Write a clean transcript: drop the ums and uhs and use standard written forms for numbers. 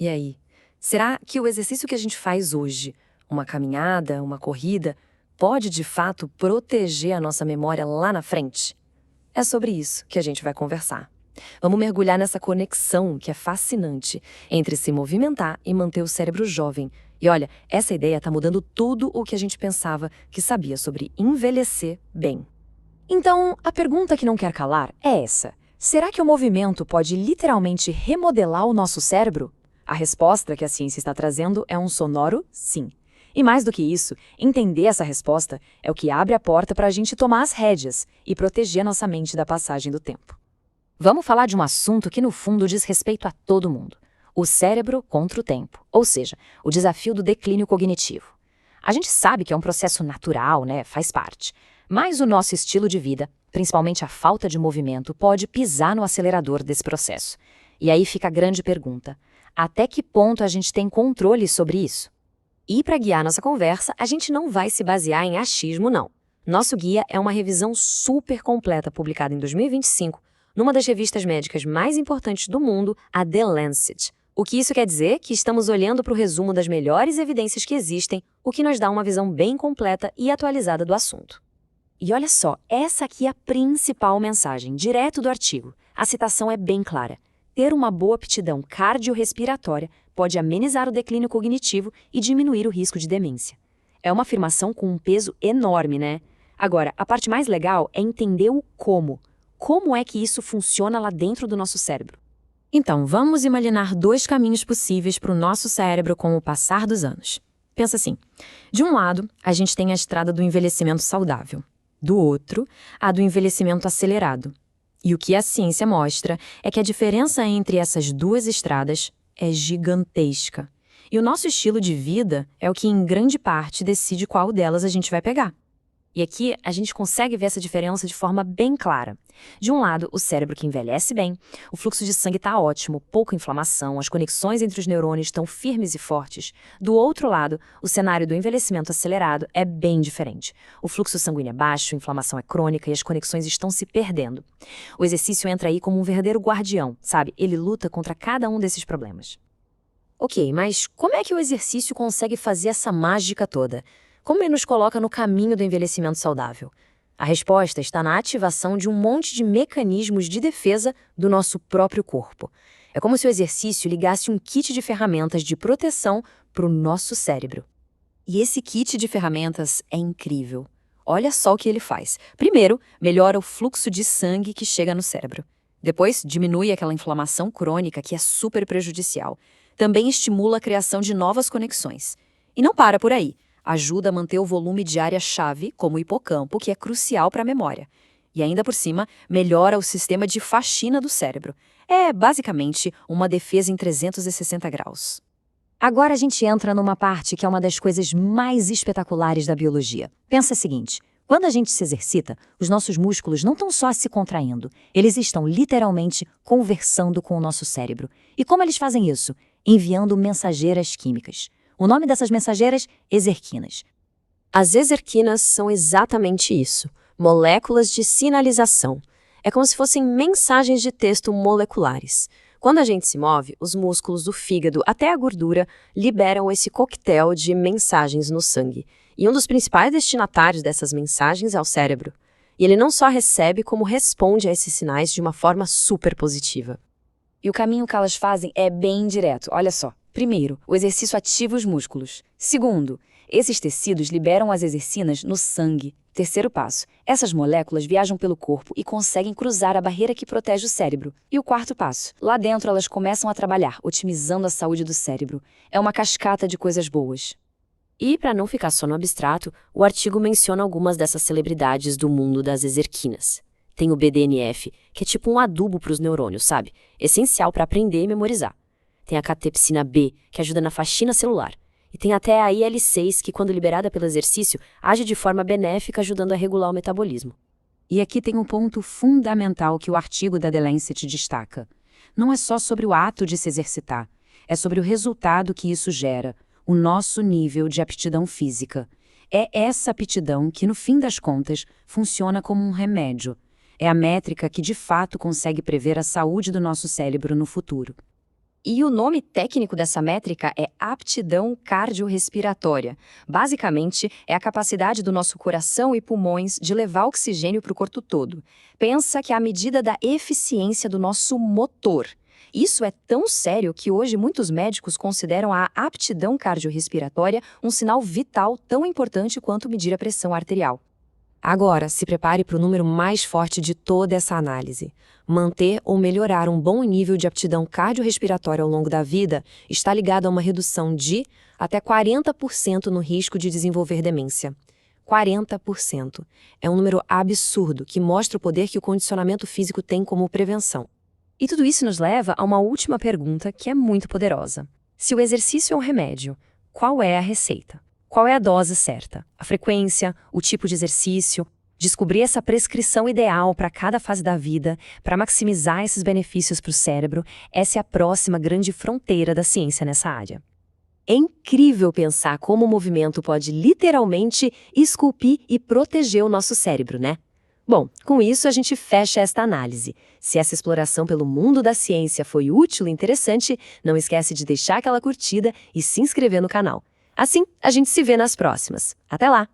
E aí, será que o exercício que a gente faz hoje, uma caminhada, uma corrida, pode de fato proteger a nossa memória lá na frente? É sobre isso que a gente vai conversar. Vamos mergulhar nessa conexão que é fascinante entre se movimentar e manter o cérebro jovem. E olha, essa ideia está mudando tudo o que a gente pensava que sabia sobre envelhecer bem. Então, a pergunta que não quer calar é essa: será que o movimento pode literalmente remodelar o nosso cérebro? A resposta que a ciência está trazendo é um sonoro sim. E mais do que isso, entender essa resposta é o que abre a porta para a gente tomar as rédeas e proteger a nossa mente da passagem do tempo. Vamos falar de um assunto que, no fundo, diz respeito a todo mundo: o cérebro contra o tempo, ou seja, o desafio do declínio cognitivo. A gente sabe que é um processo natural, né? Faz parte. Mas o nosso estilo de vida, principalmente a falta de movimento, pode pisar no acelerador desse processo. E aí fica a grande pergunta: até que ponto a gente tem controle sobre isso? E para guiar nossa conversa, a gente não vai se basear em achismo, não. Nosso guia é uma revisão super completa publicada em 2025, numa das revistas médicas mais importantes do mundo, a The Lancet. O que isso quer dizer? Que estamos olhando para o resumo das melhores evidências que existem, o que nos dá uma visão bem completa e atualizada do assunto. E olha só, essa aqui é a principal mensagem, direto do artigo. A citação é bem clara: ter uma boa aptidão cardiorrespiratória pode amenizar o declínio cognitivo e diminuir o risco de demência. É uma afirmação com um peso enorme, né? Agora, a parte mais legal é entender o como. Como é que isso funciona lá dentro do nosso cérebro? Então, vamos imaginar dois caminhos possíveis para o nosso cérebro com o passar dos anos. Pensa assim: de um lado, a gente tem a estrada do envelhecimento saudável. Do outro, a do envelhecimento acelerado. E o que a ciência mostra é que a diferença entre essas duas estradas é gigantesca. E o nosso estilo de vida é o que, em grande parte, decide qual delas a gente vai pegar. E aqui a gente consegue ver essa diferença de forma bem clara. De um lado, o cérebro que envelhece bem, o fluxo de sangue está ótimo, pouca inflamação, as conexões entre os neurônios estão firmes e fortes. Do outro lado, o cenário do envelhecimento acelerado é bem diferente. O fluxo sanguíneo é baixo, a inflamação é crônica e as conexões estão se perdendo. O exercício entra aí como um verdadeiro guardião, sabe? Ele luta contra cada um desses problemas. Ok, mas como é que o exercício consegue fazer essa mágica toda? Como ele nos coloca no caminho do envelhecimento saudável? A resposta está na ativação de um monte de mecanismos de defesa do nosso próprio corpo. É como se o exercício ligasse um kit de ferramentas de proteção para o nosso cérebro. E esse kit de ferramentas é incrível. Olha só o que ele faz. Primeiro, melhora o fluxo de sangue que chega no cérebro. Depois, diminui aquela inflamação crônica que é super prejudicial. Também estimula a criação de novas conexões. E não para por aí. Ajuda a manter o volume de área-chave, como o hipocampo, que é crucial para a memória. E ainda por cima, melhora o sistema de faxina do cérebro. É, basicamente, uma defesa em 360 graus. Agora a gente entra numa parte que é uma das coisas mais espetaculares da biologia. Pensa o seguinte: quando a gente se exercita, os nossos músculos não estão só se contraindo, eles estão literalmente conversando com o nosso cérebro. E como eles fazem isso? Enviando mensageiras químicas. O nome dessas mensageiras? Exerquinas. As exerquinas são exatamente isso, moléculas de sinalização. É como se fossem mensagens de texto moleculares. Quando a gente se move, os músculos do fígado até a gordura liberam esse coquetel de mensagens no sangue. E um dos principais destinatários dessas mensagens é o cérebro. E ele não só recebe, como responde a esses sinais de uma forma super positiva. E o caminho que elas fazem é bem direto, olha só. Primeiro, o exercício ativa os músculos. Segundo, esses tecidos liberam as exercinas no sangue. Terceiro passo, essas moléculas viajam pelo corpo e conseguem cruzar a barreira que protege o cérebro. E o quarto passo, lá dentro elas começam a trabalhar, otimizando a saúde do cérebro. É uma cascata de coisas boas. E, para não ficar só no abstrato, o artigo menciona algumas dessas celebridades do mundo das exerquinas. Tem o BDNF, que é tipo um adubo para os neurônios, sabe? Essencial para aprender e memorizar. Tem a catepsina B, que ajuda na faxina celular. E tem até a IL-6, que, quando liberada pelo exercício, age de forma benéfica, ajudando a regular o metabolismo. E aqui tem um ponto fundamental que o artigo da The Lancet destaca. Não é só sobre o ato de se exercitar, é sobre o resultado que isso gera, o nosso nível de aptidão física. É essa aptidão que, no fim das contas, funciona como um remédio. É a métrica que, de fato, consegue prever a saúde do nosso cérebro no futuro. E o nome técnico dessa métrica é aptidão cardiorrespiratória. Basicamente, é a capacidade do nosso coração e pulmões de levar oxigênio para o corpo todo. Pensa que é a medida da eficiência do nosso motor. Isso é tão sério que hoje muitos médicos consideram a aptidão cardiorrespiratória um sinal vital tão importante quanto medir a pressão arterial. Agora, se prepare para o número mais forte de toda essa análise. Manter ou melhorar um bom nível de aptidão cardiorrespiratória ao longo da vida está ligado a uma redução de até 40% no risco de desenvolver demência. 40%. É um número absurdo que mostra o poder que o condicionamento físico tem como prevenção. E tudo isso nos leva a uma última pergunta que é muito poderosa. Se o exercício é um remédio, qual é a receita? Qual é a dose certa? A frequência, o tipo de exercício? Descobrir essa prescrição ideal para cada fase da vida, para maximizar esses benefícios para o cérebro, essa é a próxima grande fronteira da ciência nessa área. É incrível pensar como o movimento pode literalmente esculpir e proteger o nosso cérebro, né? Bom, com isso a gente fecha esta análise. Se essa exploração pelo mundo da ciência foi útil e interessante, não esquece de deixar aquela curtida e se inscrever no canal. Assim, a gente se vê nas próximas. Até lá!